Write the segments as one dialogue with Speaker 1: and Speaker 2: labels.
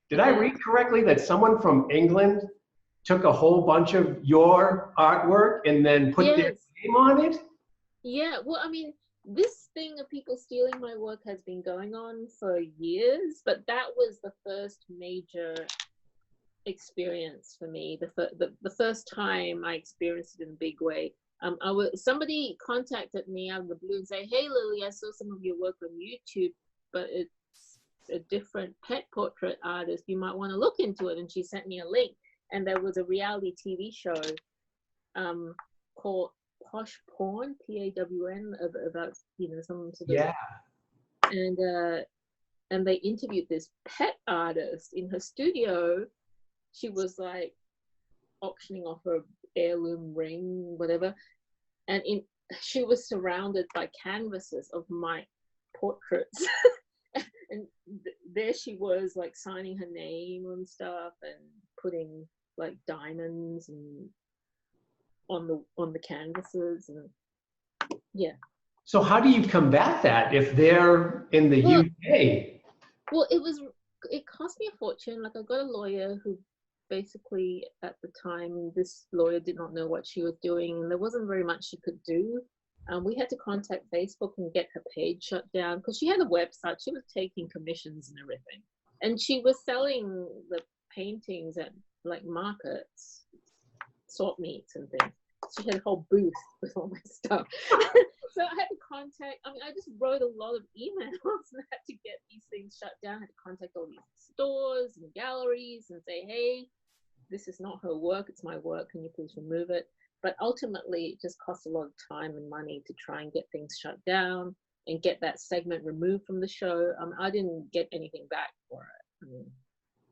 Speaker 1: Did I read correctly that someone from England took a whole bunch of your artwork and then put their
Speaker 2: Yes.
Speaker 1: name on it?
Speaker 2: Yeah. Well, I mean, this thing of people stealing my work has been going on for years, but that was the first major experience for me. The first time I experienced it in a big way. Somebody contacted me out of the blue and say, "Hey, Lily, I saw some of your work on YouTube, but it's a different pet portrait artist. You might want to look into it." And she sent me a link, and there was a reality TV show called Posh Porn, PAWN, about some sort of and they interviewed this pet artist in her studio. She was like auctioning off her heirloom ring, whatever, and she was surrounded by canvases of my portraits. And there she was, like signing her name and stuff and putting like diamonds and on the canvases. And yeah.
Speaker 1: So how do you combat that if they're in the UK?
Speaker 2: Well, it cost me a fortune. Like, I got a lawyer who basically, at the time, this lawyer did not know what she was doing, and there wasn't very much she could do. We had to contact Facebook and get her page shut down because she had a website. She was taking commissions and everything, and she was selling the paintings at like markets, swap meets and things. She had a whole booth with all my stuff. So I had to I just wrote a lot of emails and had to get these things shut down. I had to contact all these stores and galleries and say, "Hey, this is not her work, it's my work, can you please remove it?" But ultimately, it just cost a lot of time and money to try and get things shut down and get that segment removed from the show. I didn't get anything back for it.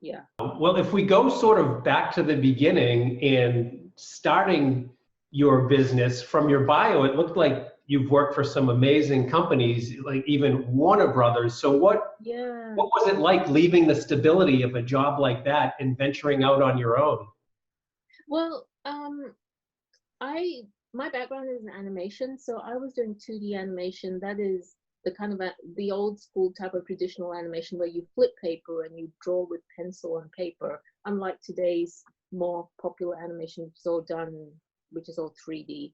Speaker 2: Yeah.
Speaker 1: Well, if we go sort of back to the beginning and starting your business from your bio, it looked like you've worked for some amazing companies, like even Warner Brothers. So what was it like leaving the stability of a job like that and venturing out on your own?
Speaker 2: Well, my background is in animation, so I was doing 2D animation. That is the kind of the old school type of traditional animation where you flip paper and you draw with pencil and paper, unlike today's more popular animation, which is all 3D.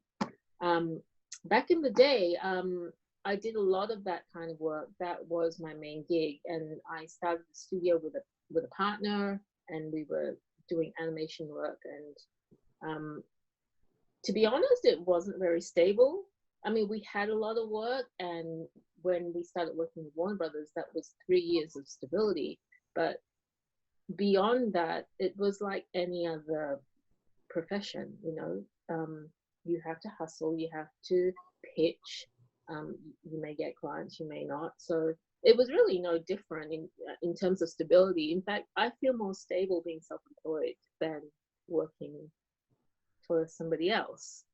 Speaker 2: Back in the day, I did a lot of that kind of work. That was my main gig, and I started the studio with a partner, and we were doing animation work. And to be honest, it wasn't very stable. I mean, we had a lot of work, and when we started working with Warner Brothers, that was 3 years of stability. But beyond that, it was like any other profession, you have to hustle, you have to pitch, you may get clients, you may not. So it was really no different in terms of stability. In fact, I feel more stable being self-employed than working for somebody else.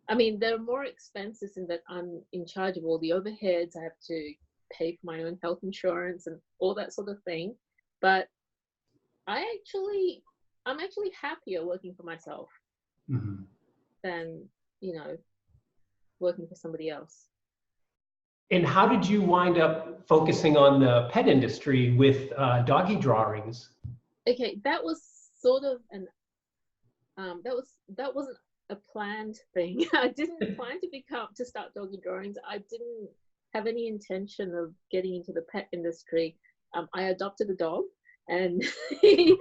Speaker 2: I mean, there are more expenses in that I'm in charge of all the overheads. I have to pay for my own health insurance and all that sort of thing. But I'm actually happier working for myself than, working for somebody else.
Speaker 1: And how did you wind up focusing on the pet industry with Doggie Drawings?
Speaker 2: Okay, that was sort of that wasn't a planned thing. I didn't plan to start Doggie Drawings. I didn't have any intention of getting into the pet industry. I adopted a dog, and he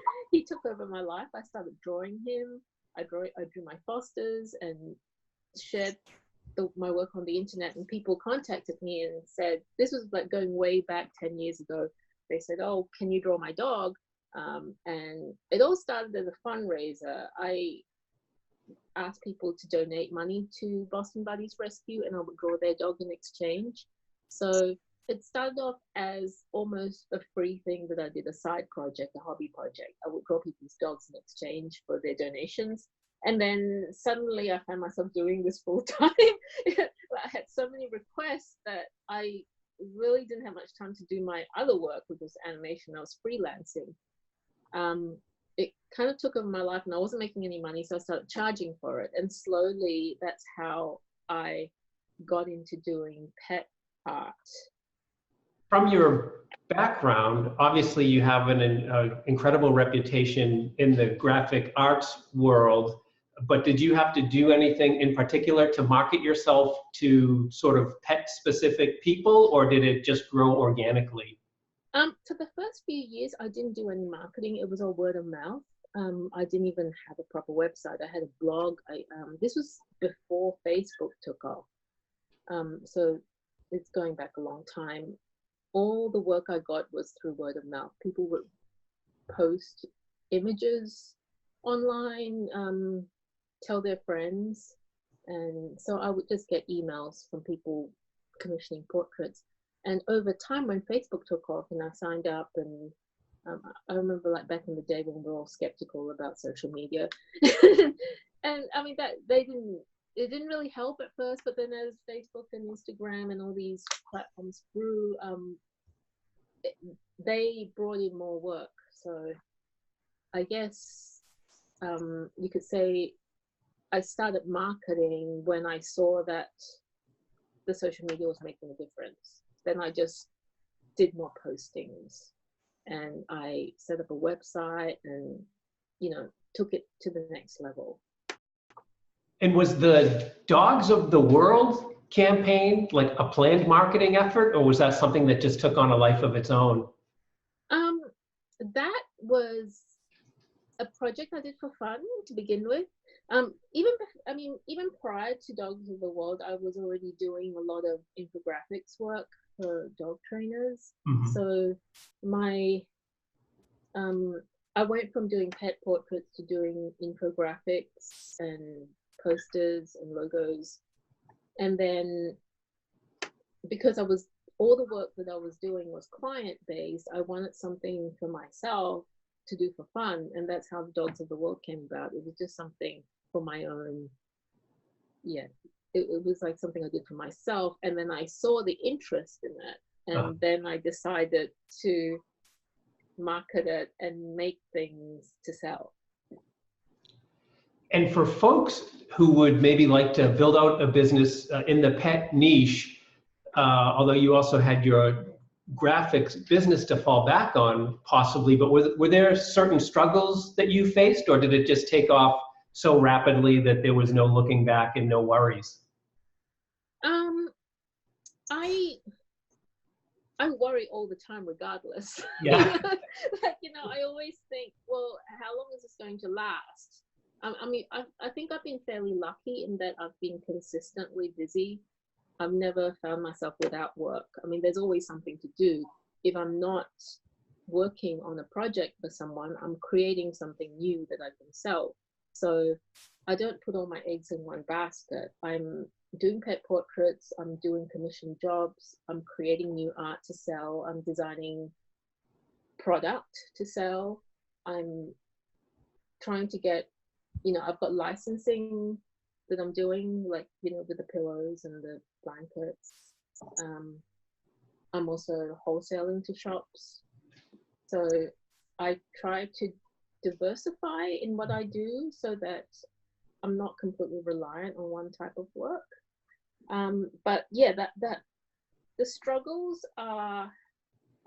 Speaker 2: took over my life. I started drawing him. I drew my fosters and shared my work on the internet, and people contacted me and said, this was like going way back 10 years ago. They said, "Oh, can you draw my dog?" And it all started as a fundraiser. I asked people to donate money to Boston Buddies Rescue, and I would draw their dog in exchange. So it started off as almost a free thing that I did, a side project, a hobby project. I would draw people's dogs in exchange for their donations. And then suddenly I found myself doing this full time. I had so many requests that I really didn't have much time to do my other work, which was animation. I was freelancing. It kind of took over my life, and I wasn't making any money, so I started charging for it. And slowly, that's how I got into doing pet art.
Speaker 1: From your background, obviously you have an incredible reputation in the graphic arts world, but did you have to do anything in particular to market yourself to sort of pet specific people, or did it just grow organically?
Speaker 2: For the first few years, I didn't do any marketing. It was all word of mouth. I didn't even have a proper website. I had a blog. This was before Facebook took off. So it's going back a long time. All the work I got was through word of mouth. People would post images online, tell their friends. And so I would just get emails from people commissioning portraits. And over time, when Facebook took off and I signed up, and I remember like back in the day when we were all skeptical about social media, and I mean that it didn't really help at first, but then as Facebook and Instagram and all these platforms grew, they brought in more work. So I guess you could say I started marketing when I saw that the social media was making a difference. Then I just did more postings, and I set up a website and, took it to the next level.
Speaker 1: And was the Dogs of the World campaign like a planned marketing effort, or was that something that just took on a life of its own?
Speaker 2: That was a project I did for fun to begin with. Even prior to Dogs of the World, I was already doing a lot of infographics work for dog trainers.
Speaker 1: Mm-hmm.
Speaker 2: So I went from doing pet portraits to doing infographics and posters and logos. And then because all the work that I was doing was client based, I wanted something for myself to do for fun. And that's how Dogs of the World came about. It was just something for my own, it was like something I did for myself. And then I saw the interest in it. And then I decided to market it and make things to sell.
Speaker 1: And for folks who would maybe like to build out a business in the pet niche, although you also had your graphics business to fall back on possibly, but were there certain struggles that you faced, or did it just take off so rapidly that there was no looking back and no worries?
Speaker 2: I worry all the time regardless.
Speaker 1: Yeah.
Speaker 2: I always think, well, how long is this going to last? I think I've been fairly lucky in that I've been consistently busy. I've never found myself without work. I mean, there's always something to do. If I'm not working on a project for someone, I'm creating something new that I can sell. So I don't put all my eggs in one basket. I'm doing pet portraits, I'm doing commission jobs, I'm creating new art to sell, I'm designing product to sell, I'm trying to get, I've got licensing that I'm doing, like, with the pillows and the blankets. I'm also wholesaling to shops. So I try to diversify in what I do so that I'm not completely reliant on one type of work. But yeah, that the struggles are,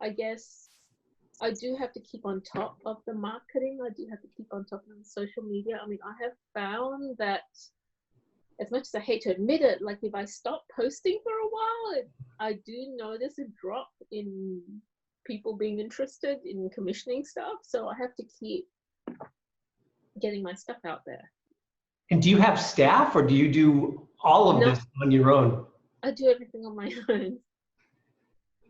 Speaker 2: I guess, I do have to keep on top of the marketing. I do have to keep on top of the social media. I mean, I have found that, as much as I hate to admit it, like if I stop posting for a while, I do notice a drop in people being interested in commissioning stuff. So I have to keep getting my stuff out there.
Speaker 1: And do you have staff, or do you do all of this on your own?
Speaker 2: I do everything on my own.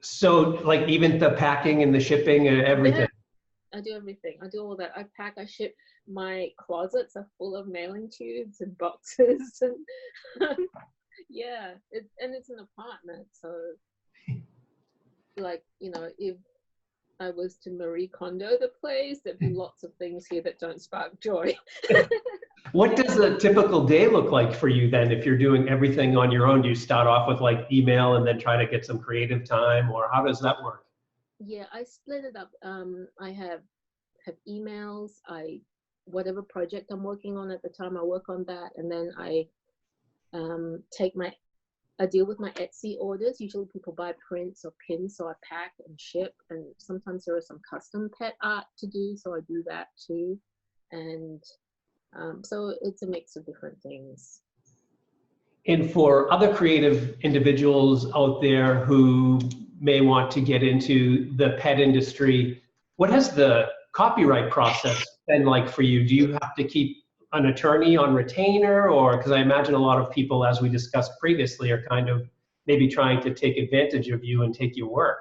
Speaker 1: So like even the packing and the shipping and everything?
Speaker 2: Yeah, I do everything. I do all that. I pack, I ship. My closets are full of mailing tubes and boxes. And yeah, it's an apartment. So like, if I was to Marie Kondo the place, there'd be lots of things here that don't spark joy.
Speaker 1: What does a typical day look like for you then if you're doing everything on your own? Do you start off with like email and then try to get some creative time, or how does that work?
Speaker 2: Yeah, I split it up. I have emails. Whatever project I'm working on at the time, I work on that, and then I take my I deal with my Etsy orders. Usually people buy prints or pins, so I pack and ship. And sometimes there are some custom pet art to do, so I do that too. And so it's a mix of different things.
Speaker 1: And for other creative individuals out there who may want to get into the pet industry, what has the copyright process been like for you? Do you have to keep an attorney on retainer, or because I imagine a lot of people, as we discussed previously, are kind of maybe trying to take advantage of you and take your work?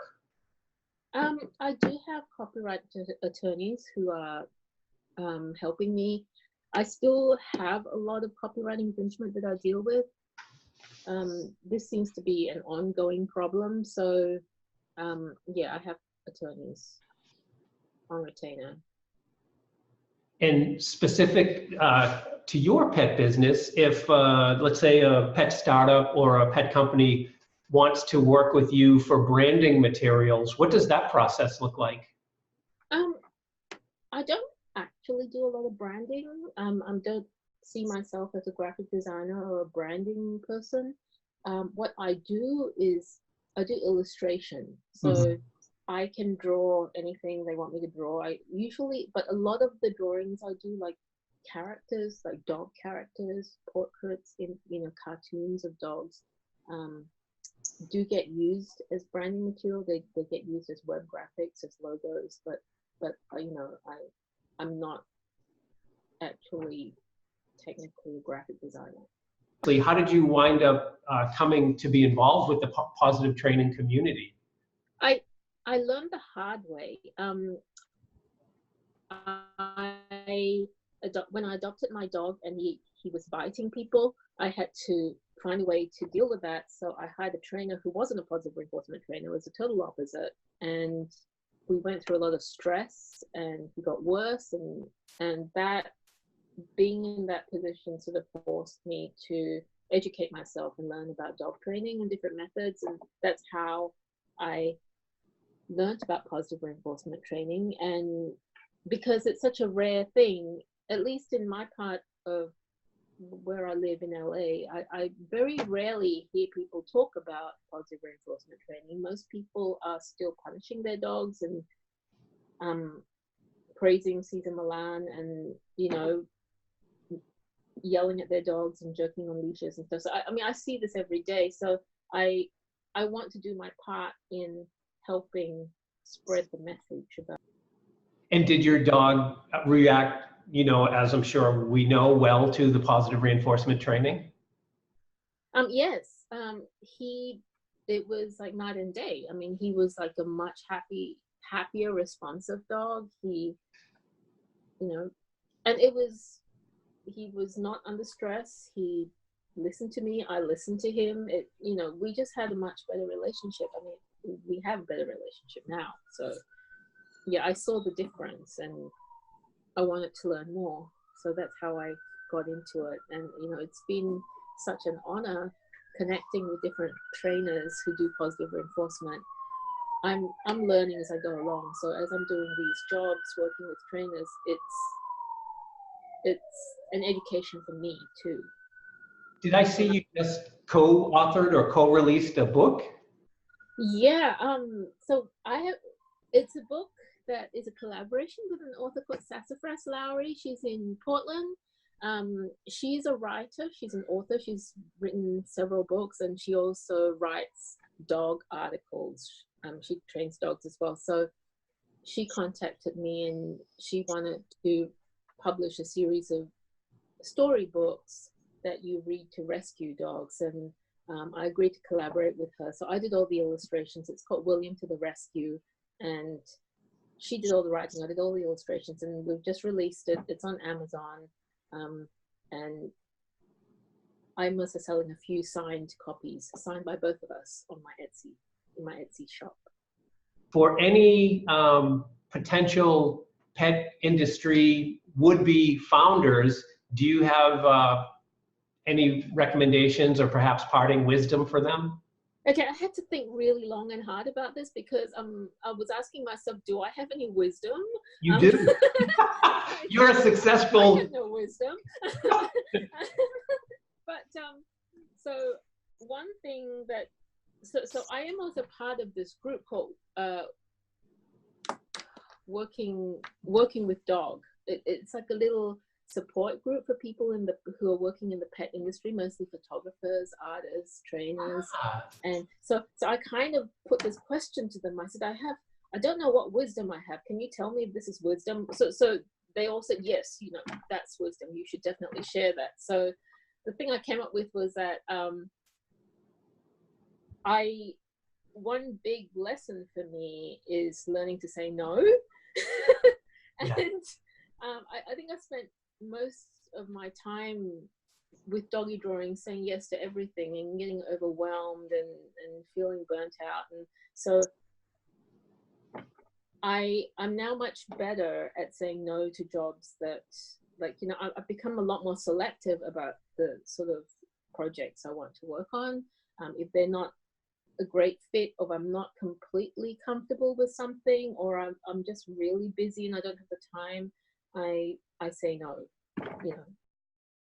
Speaker 2: I do have copyright attorneys who are helping me. I still have a lot of copyright infringement that I deal with. This seems to be an ongoing problem, so yeah, I have attorneys on retainer.
Speaker 1: And specific to your pet business, if let's say a pet startup or a pet company wants to work with you for branding materials, what does that process look like?
Speaker 2: I don't actually do a lot of branding. I don't see myself as a graphic designer or a branding person. What I do is I do illustration. So I can draw anything they want me to draw. I usually, but a lot of the drawings I do, like characters, like dog characters, portraits in, cartoons of dogs, do get used as branding material. They get used as web graphics, as logos, but I'm not actually technically a graphic designer.
Speaker 1: How did you wind up coming to be involved with the positive training community?
Speaker 2: I learned the hard way. When I adopted my dog and he was biting people, I had to find a way to deal with that. So I hired a trainer who wasn't a positive reinforcement trainer, was a total opposite. And we went through a lot of stress and he got worse. And that, being in that position sort of forced me to educate myself and learn about dog training and different methods. And that's how I learned about positive reinforcement training. And because it's such a rare thing, at least in my part of where I live in LA, I very rarely hear people talk about positive reinforcement training. Most people are still punishing their dogs and praising Cesar Millan and, yelling at their dogs and jerking on leashes and stuff. So I see this every day. So I want to do my part in helping spread the message about.
Speaker 1: And did your dog react, as I'm sure we know, well to the positive reinforcement training?
Speaker 2: Yes. It was like night and day. I mean, he was like a much happier, responsive dog. He, and he was not under stress. He listened to me. I listened to him. We just had a much better relationship. I mean, we have a better relationship now. So yeah, I saw the difference and I wanted to learn more. So that's how I got into it. And, it's been such an honor connecting with different trainers who do positive reinforcement. I'm learning as I go along. So as I'm doing these jobs, working with trainers, it's an education for me too.
Speaker 1: Did I see you just co-authored or co-released a book?
Speaker 2: Yeah. So it's a book that is a collaboration with an author called Sassafras Lowry. She's in Portland. She's a writer. She's an author. She's written several books and she also writes dog articles. She trains dogs as well. So she contacted me and she wanted to publish a series of storybooks that you read to rescue dogs. And I agreed to collaborate with her. So I did all the illustrations. It's called William to the Rescue. And she did all the writing. I did all the illustrations and we've just released it. It's on Amazon. And I must be selling a few signed copies, signed by both of us on in my Etsy shop.
Speaker 1: For any potential pet industry would-be founders, do you have any recommendations or perhaps parting wisdom for them?
Speaker 2: Okay, I had to think really long and hard about this because I was asking myself, do I have any wisdom?
Speaker 1: You do. You're a successful.
Speaker 2: I have no wisdom. But so one thing am also part of this group called working with dog. It's like a little support group for people who are working in the pet industry, mostly photographers, artists, trainers. And so I kind of put this question to them. I said, I don't know what wisdom I have. Can you tell me if this is wisdom? So they all said, yes, you know, that's wisdom. You should definitely share that. So the thing I came up with was that one big lesson for me is learning to say no. And I think I spent most of my time with Doggie Drawings saying yes to everything and getting overwhelmed and feeling burnt out. And so I'm now much better at saying no to jobs that, like, you know, I've become a lot more selective about the sort of projects I want to work on. If they're not a great fit, or I'm not completely comfortable with something, or I'm just really busy and I don't have the time, I say no, you know.